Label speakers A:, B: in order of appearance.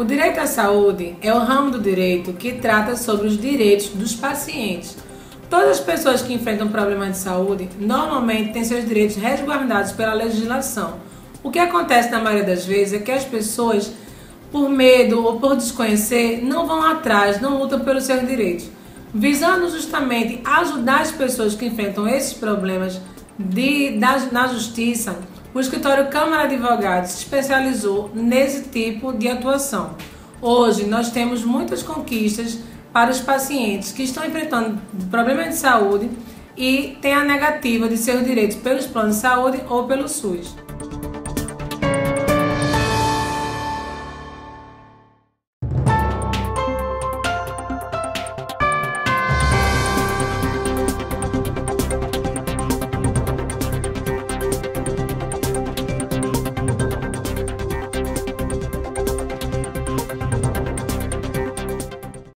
A: direito à saúde é o ramo do direito que trata sobre os direitos dos pacientes. Todas as pessoas que enfrentam problemas de saúde normalmente têm seus direitos resguardados pela legislação. O que acontece na maioria das vezes é que as pessoas, por medo ou por desconhecer, não vão atrás, não lutam pelos seus direitos. Visando justamente ajudar as pessoas que enfrentam esses problemas na justiça, o escritório Câmara Advogados se especializou nesse tipo de atuação. Hoje nós temos muitas conquistas para os pacientes que estão enfrentando problemas de saúde e têm a negativa de seus direitos pelos planos de saúde ou pelo SUS.